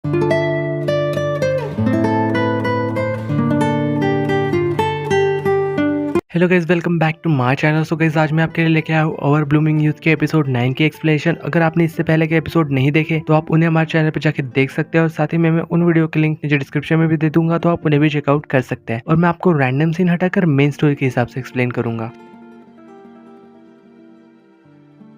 Hello guys, welcome back to my channel. So guys, आज मैं आपके लिए लेके आया हूँ ओवर ब्लूमिंग यूथ के एपिसोड 9 की एक्सप्लेनेशन। अगर आपने इससे पहले के एपिसोड नहीं देखे तो आप उन्हें हमारे चैनल पर जाके देख सकते हैं, और साथ ही मैं उन वीडियो के लिंक नीचे डिस्क्रिप्शन में भी दे दूंगा, तो आप उन्हें भी चेकआउट कर सकते हैं। और मैं आपको रैंडम सीन हटाकर मेन स्टोरी के हिसाब से एक्सप्लेन करूंगा।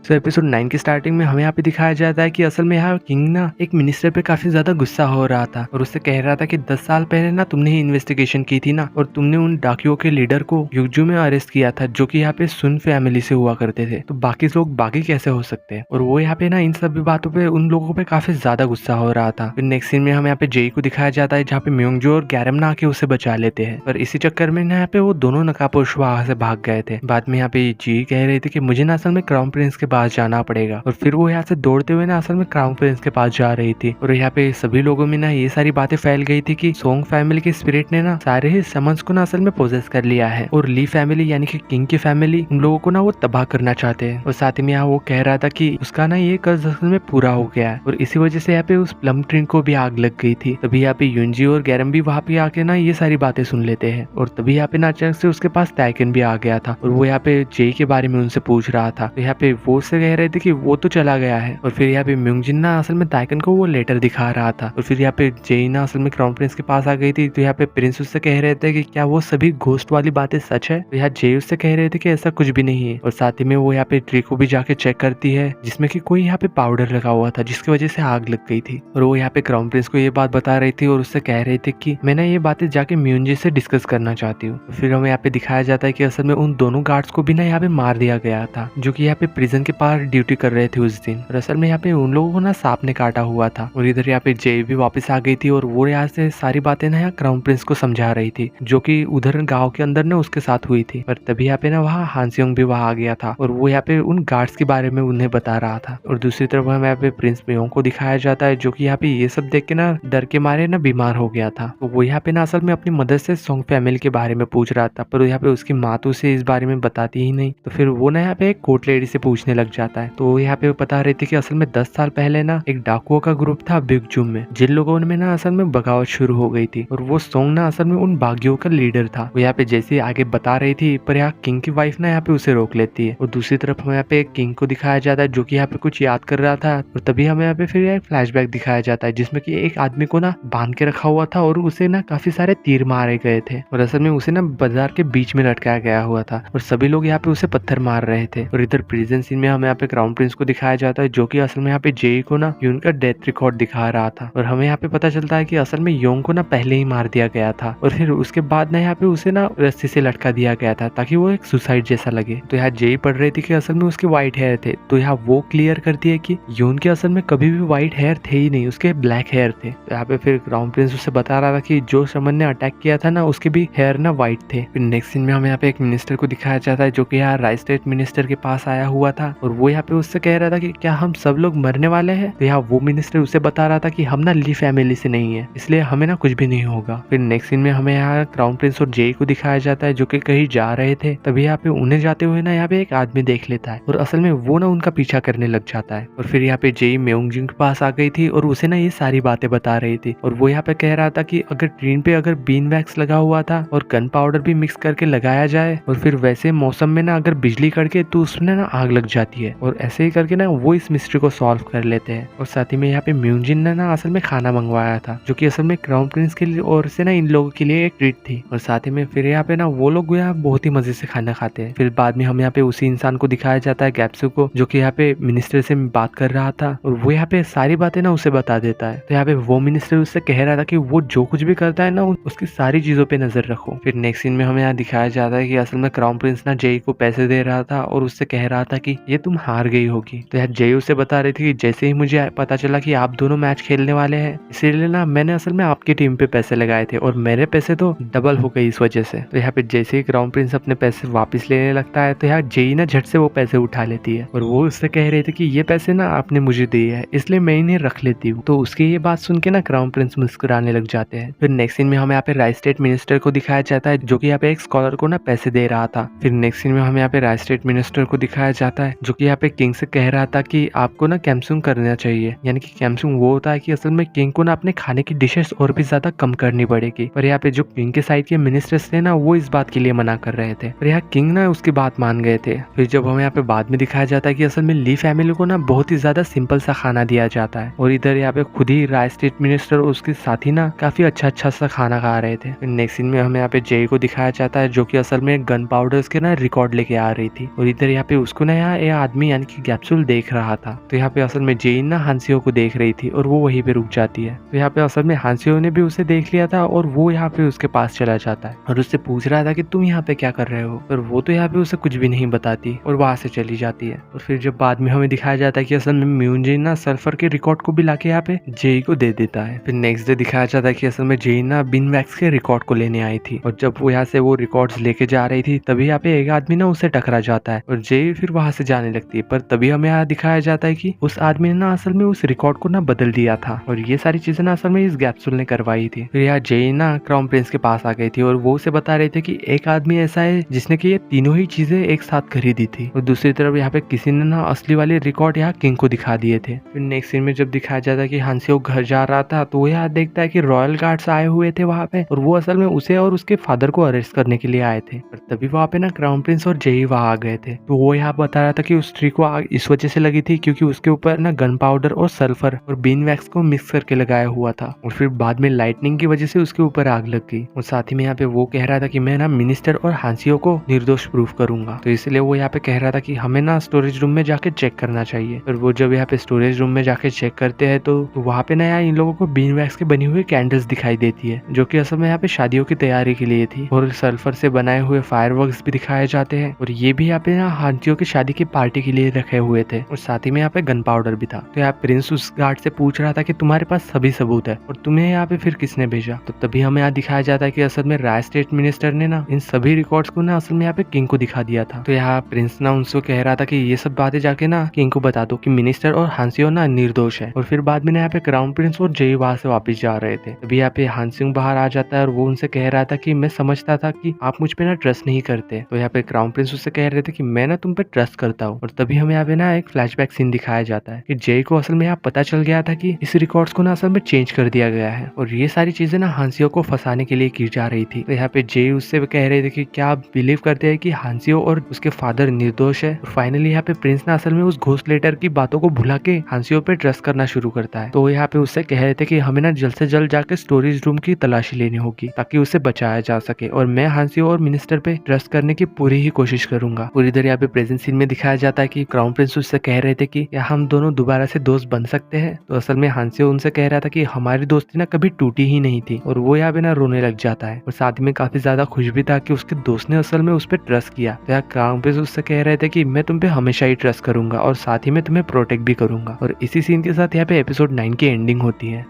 तो एपिसोड 9 की स्टार्टिंग में हमें यहाँ पे दिखाया जाता है कि असल में यहाँ किंग ना एक मिनिस्टर पे काफी ज्यादा गुस्सा हो रहा था, और उससे कह रहा था कि 10 साल पहले ना तुमने ही इन्वेस्टिगेशन की थी ना, और तुमने उन डाकियों के लीडर को युगजू में अरेस्ट किया था, जो कि यहाँ पे सुन फैमिली से हुआ करते थे। तो बाकी लोग बाकी कैसे हो सकते हैं? और वो यहाँ पे ना इन सभी बातों पे उन लोगों पे काफी ज्यादा गुस्सा हो रहा था। फिर नेक्स्ट सीन में हमें यहाँ पे जेई को दिखाया जाता है, जहाँ पे म्योंगजो और गैरम ना आके उसे बचा लेते हैं। पर इसी चक्कर में ना यहाँ पे वो दोनों नकाबपोश वहां से भाग गए थे। बाद में यहाँ पे जी कह रही थी कि मुझे ना असल में क्राउन प्रिंस के पास जाना पड़ेगा, और फिर वो यहाँ से दौड़ते हुए ना असल में क्राउन प्रिंस के पास जा रही थी। और यहाँ पे सभी लोगों में ना ये सारी बातें फैल गई थी कि सोंग फैमिली के स्पिरिट ने ना सारे ही समन्स को ना असल में पोजेस कर लिया है, और ली फैमिली यानी कि किंग की फैमिली उन लोगों को ना वो तबाह करना चाहते हैं। और साथ ही में यहाँ वो कह रहा था कि उसका ना ये कर्ज असल में पूरा हो गया है, और इसी वजह से यहाँ पे उस प्लम ट्री को भी आग लग गई थी। तभी यहाँ पे युनजी और गैरम भी वहाँ पे आके ना ये सारी बातें सुन लेते हैं, और तभी यहाँ पे ना अचानक से उसके पास ताइकन भी आ गया था, और वो यहाँ पे जे के बारे में उनसे पूछ रहा था। तो यहाँ पे वो से कह रहे थे कि वो तो चला गया है। और फिर यहाँ पे म्योंगजिन ना असल में ताइकन को वो लेटर दिखा रहा था, और फिर यहाँ पे जेई ना असल में क्राउन प्रिंस के पास आ गई थी। तो यहाँ पे प्रिंस उससे कह रहे थे कि क्या वो सभी घोस्ट वाली बातें सच है? तो यहाँ जेई उससे कह रहे थे कि ऐसा कुछ भी नहीं है। और साथ ही में वो यहाँ पे ट्री को भी जाके चेक करती है, जिसमें कि कोई यहाँ पे पाउडर लगा हुआ था, जिसकी वजह से आग लग गई थी। और वो यहाँ पे क्राउन प्रिंस को ये बात बता रही थी, और उससे कह रही थी कि मैं ना ये बातें जाके म्योंजी से डिस्कस करना चाहती हूँ। फिर हमें यहाँ पे दिखाया जाता है कि असल में उन दोनों गार्ड्स को भी ना यहाँ पे मार दिया गया था, जो कि यहाँ पे प्रिजन के पास ड्यूटी कर रहे थे उस दिन। और असल में यहाँ पे उन लोगों को ना सांप ने काटा हुआ था। और इधर यहाँ पे जे भी वापस आ गई थी, और वो यहाँ से सारी बातें ना यहाँ क्राउन प्रिंस को समझा रही थी, जो कि उधर गांव के अंदर ना उसके साथ हुई थी। पर तभी यहाँ पे ना वहाँ हांसियोंग भी वहाँ आ गया था, और वो यहाँ पे उन गार्ड्स के बारे में उन्हें बता रहा था। और दूसरी तरफ हमें यहाँ पे प्रिंस म्योंग को दिखाया जाता है, जो कि यहाँ पे ये सब देख के ना डर के मारे ना बीमार हो गया था। तो वो यहाँ पे ना असल में अपनी मदर से सोंग फैमिली के बारे में पूछ रहा था, पर यहाँ पे उसकी माँ तो उसे इस बारे में बताती ही नहीं। तो फिर वो ना यहाँ पे एक कोर्ट लेडी से पूछने लग जाता है। तो यहाँ पे बता रही थी कि असल में 10 साल पहले ना एक डाकुओं का ग्रुप था बिगजुम में, जिन लोगों में ना असल में बगावत शुरू हो गई थी। और वो सोंग ना असल में उन बागियों का लीडर था। वो यहाँ पे जैसे आगे बता रही थी, पर यहाँ किंग की वाइफ ना यहाँ पे उसे रोक लेती है। और दूसरी तरफ हमें यहाँ पे किंग को दिखाया जाता है, जो कि यहाँ पे कुछ याद कर रहा था। और तभी हमें यहाँ पे फिर एक फ्लैशबैक दिखाया जाता है, जिसमें कि एक आदमी को ना बांध के रखा हुआ था, और उसे ना काफी सारे तीर मारे गए थे, और असल में उसे ना बाजार के बीच में लटकाया गया हुआ था, और सभी लोग यहाँ पे उसे पत्थर मार रहे थे। और इधर प्रिजन सीन में हमें यहाँ पे क्राउन प्रिंस को दिखाया जाता है, जो कि असल में यहाँ पे जेई को ना उनका डेथ रिकॉर्ड दिखा रहा था। और हमें यहाँ पे पता चलता है कि असल में योंग को ना पहले ही मार दिया गया था, और फिर उसके बाद ना यहाँ पे उसे ना रस्सी से लटका दिया गया था, ताकि वो एक सुसाइड जैसा लगे। तो यहाँ जेई पढ़ रही थी कि असल में उसके व्हाइट हेयर थे। तो यहाँ वो क्लियर करती है कि योन के असल में कभी भी व्हाइट हेयर थे ही नहीं, उसके ब्लैक हेयर थे। तो यहाँ पे फिर क्राउन प्रिंस उसे बता रहा था कि जो शमन ने अटैक किया था ना, उसके भी हेयर ना व्हाइट थे। फिर नेक्स्ट सीन में हमें यहाँ पे एक मिनिस्टर को दिखाया जाता है, जो कि यहाँ राइस स्टेट मिनिस्टर के पास आया हुआ था, और वो यहाँ पे उससे कह रहा था कि क्या हम सब लोग मरने वाले हैं? तो यहाँ वो मिनिस्टर उसे बता रहा था कि हम ना ली फैमिली से नहीं है, इसलिए हमें ना कुछ भी नहीं होगा। फिर नेक्स्ट सीन में हमें यहाँ क्राउन प्रिंस और जेई को दिखाया जाता है, जो कि कहीं जा रहे थे। तभी यहाँ पे उन्हें जाते हुए ना यहाँ पे एक आदमी देख लेता है, और असल में वो ना उनका पीछा करने लग जाता है। और फिर यहाँ पे जेई म्योंगजिन के पास आ गई थी, और उसे ना ये सारी बातें बता रही थी। और वो यहाँ पे कह रहा था कि अगर ट्रेन पे अगर बीन वैक्स लगा हुआ था और गन पाउडर भी मिक्स करके लगाया जाए, और फिर वैसे मौसम में ना अगर बिजली कड़के तो उसमें ना आग लग जाती है। और ऐसे ही करके ना वो इस मिस्ट्री को सॉल्व कर लेते हैं। और साथ ही में यहाँ पे म्योंगजिन ने ना असल में खाना मंगवाया था, जो कि असल में क्राउन प्रिंस के लिए और से ना इन लोगों के लिए एक ट्रीट थी। और साथ ही में फिर यहाँ पे ना वो लोग यहाँ बहुत ही मजे से खाना खाते हैं। फिर बाद में हम यहाँ पे उसी इंसान को दिखाया जाता है, गैप्सू को, जो कि यहाँ पे मिनिस्टर से बात कर रहा था, और वो यहाँ पे सारी बातें ना उसे बता देता है। तो यहाँ पे वो मिनिस्टर उससे कह रहा था कि वो जो कुछ भी करता है ना, उसकी सारी चीजों पे नजर रखो। फिर नेक्स्ट सीन में हमें यहाँ दिखाया जाता है कि असल में क्राउन प्रिंस ना जेई को पैसे दे रहा था, और उससे कह रहा था कि ये तुम हार गई होगी। तो यार जेई उसे बता रही थी कि जैसे ही मुझे पता चला कि आप दोनों मैच खेलने वाले हैं, इसीलिए ना मैंने असल में आपकी टीम पे पैसे लगाए थे, और मेरे पैसे तो डबल हो गए इस वजह से। तो यहाँ पे जैसे ही क्राउन प्रिंस अपने पैसे वापस लेने लगता है, तो यहाँ जेई ना झट से वो पैसे उठा लेती है, और वो उससे कह रही थी कि ये पैसे ना आपने मुझे दिए है, इसलिए मैं इन्हें रख लेती हूँ। तो उसकी ये बात सुन के ना क्राउन प्रिंस मुस्कुराने लग जाते हैं। फिर नेक्स्ट सीन में हमें यहाँ पे राइस स्टेट मिनिस्टर को दिखाया जाता है, जो कि यहाँ पे एक स्कॉलर को ना पैसे दे रहा था। फिर नेक्स्ट सीन में हमें यहाँ पे राइस स्टेट मिनिस्टर को दिखाया जाता है, जो कि यहाँ पे किंग से कह रहा था कि आपको ना कैम्सुंग करना चाहिए। यानी कि कैम्सुंग वो होता है कि असल में किंग को ना अपने खाने की डिशेस और भी ज्यादा कम करनी पड़ेगी। पर यहाँ पे जो किंग के साइड के मिनिस्टर्स थे ना, वो इस बात के लिए मना कर रहे थे, पर यहाँ किंग ना उसकी बात मान गए थे। फिर जब हमें यहाँ पे बाद में दिखाया जाता है कि असल में ली फैमिली को ना बहुत ही ज्यादा सिंपल सा खाना दिया जाता है, और इधर यहाँ पे खुद ही राय स्टेट मिनिस्टर और उसके साथी ना काफी अच्छा सा खाना खा रहे थे। नेक्स्ट सीन में हमें यहाँ पे जेई को दिखाया जाता है, जो कि असल में गन पाउडर के ना रिकॉर्ड लेके आ रही थी, और इधर यहाँ पे उसको ना यहाँ ये आदमी यानी कि कैप्सूल देख रहा था। तो यहाँ पे असल में जेई ना हांसियो को देख रही थी और वो वहीं पे रुक जाती है। तो यहाँ पे असल में हांसियो ने भी उसे देख लिया था और वो यहाँ पे उसके पास चला जाता है और उससे पूछ रहा था कि तुम यहाँ पे क्या कर रहे हो, पर वो तो यहाँ पे उसे कुछ भी नहीं बताती और वहां से चली जाती है। और फिर जब बाद में हमें दिखाया जाता है कि असल में म्यूनजिन ना सल्फर के रिकॉर्ड को भी लाके यहाँ पे जेई को दे देता है। फिर नेक्स्ट डे दिखाया जाता है कि असल में जेई ना बिन वैक्स के रिकॉर्ड को लेने आई थी, और जब वो यहाँ से वो रिकॉर्ड्स लेके जा रही थी तभी यहाँ पे एक आदमी ना उसे टकरा जाता है और जेई फिर वहां से जाने लगती है। पर तभी हमें यहाँ दिखाया जाता है कि उस आदमी ने ना असल में उस रिकॉर्ड को ना बदल दिया था, और ये सारी चीजें ना असल में इस कैप्सूल ने करवाई थी। फिर यहाँ जेई ना क्राउन प्रिंस के पास आ गई थी और वो उसे बता रहे थे कि एक आदमी ऐसा है जिसने कि ये तीनों ही चीजें एक साथ खरीदी थी, और दूसरी तरफ यहाँ पे किसी ने ना असली वाले रिकॉर्ड यहाँ किंग को दिखा दिए थे। फिर नेक्स्ट सीन में जब दिखाया जाता है कि हांसियो घर जा रहा था, तो वो यहाँ देखता है कि रॉयल गार्ड्स आए हुए थे वहाँ पे, और वो असल में उसे और उसके फादर को अरेस्ट करने के लिए आए थे। पर तभी वहाँ पे ना क्राउन प्रिंस और जेई वहाँ आ गए थे। तो वो यहाँ बता रहा था कि उस ट्री को आग इस वजह से लगी थी क्योंकि उसके ऊपर ना गन पाउडर और सल्फर और बीन वैक्स को मिक्स करके लगाया हुआ था, और फिर बाद में लाइटनिंग की वजह से उसके ऊपर आग लग गई। और साथ ही में यहाँ पे वो कह रहा था कि मैं ना मिनिस्टर और हांसियो को निर्दोष प्रूफ करूंगा। तो इसलिए वो यहाँ पे कह रहा था कि हमें ना स्टोरेज रूम में जाके चेक करना चाहिए। और वो जब यहाँ पे स्टोरेज रूम में जाके चेक करते हैं तो वहाँ पे ना इन लोगों को बीन वैक्स के बनी हुई कैंडल्स दिखाई देती है, जो कि असल में यहाँ पे शादियों की तैयारी के लिए थी, और सल्फर से बनाए हुए फायरवर्क्स भी दिखाए जाते हैं, और ये भी यहाँ पे ना हांसियो की शादी की पार्टी के लिए रखे हुए थे, और साथ ही में यहाँ पे गन पाउडर भी था। तो यहाँ प्रिंस उस गार्ड से पूछ रहा था कि तुम्हारे पास सभी सबूत है और तुम्हें यहाँ पे फिर किसने भेजा। तो तभी हमें यहाँ दिखाया जाता है कि असल में राय स्टेट मिनिस्टर ने ना इन सभी रिकॉर्ड्स को ना असल में यहाँ पे किंग को दिखा दिया था। तो यहाँ प्रिंस ना उनसे कह रहा था कि ये सब बातें जाके ना किंग को बता दो कि मिनिस्टर और हांसियो ना निर्दोष है। और फिर बाद में यहाँ पे क्राउन प्रिंस और जेई वहां से वापस जा रहे थे, तभी यहाँ पे हांसियो बाहर आ जाता है और वो उनसे कह रहा था कि मैं समझता था कि आप मुझ पे ना ट्रस्ट नहीं करते। तो यहाँ पे क्राउन प्रिंस उससे कह रहे थे कि मैं ना तुम पे ट्रस्ट करता हूँ। और तभी हमें यहाँ पे ना एक फ्लैशबैक सीन दिखाया जाता है कि जेई को असल में यहाँ पता चल गया था कि इस रिकॉर्ड्स को ना असल में चेंज कर दिया गया है, और ये सारी चीजें ना हांसियो को फंसाने के लिए की जा रही थी। तो यहाँ पे जेई उससे कह रहे थे कि क्या आप बिलीव करते हैं कि हांसियो और उसके फादर निर्दोष है। और फाइनली यहाँ पे प्रिंस ना असल में उस घोस्ट लेटर की बातों को भुला के हांसियो पे ट्रस्ट करना शुरू करता है। तो यहाँ पे उससे कह रहे थे कि हमें ना जल्द से जल्द जाके स्टोरेज रूम की तलाशी लेनी होगी ताकि उसे बचाया जा सके, और मैं हांसियो और मिनिस्टर पे ट्रस्ट करने की पूरी ही कोशिश करूंगा। और इधर यहाँ पे प्रेजेंट सीन में दिखाया जाता है कि क्राउन प्रिंस उससे कह रहे थे कि क्या हम दोनों दोबारा से दोस्त बन सकते हैं। तो असल में हांसियो उनसे कह रहा था कि हमारी दोस्ती ना कभी टूटी ही नहीं थी, और वो यहाँ पे ना रोने लग जाता है, और साथ में काफी ज्यादा खुश भी था कि उसके दोस्त ने असल में उस पर ट्रस्ट किया। तो यहाँ क्राउन प्रिंस उससे कह रहे थे कि मैं तुम पे हमेशा ही ट्रस्ट करूंगा और साथ ही में तुम्हें प्रोटेक्ट भी करूंगा। और इसी सीन के साथ यहाँ पे एपिसोड 9 की एंडिंग होती है।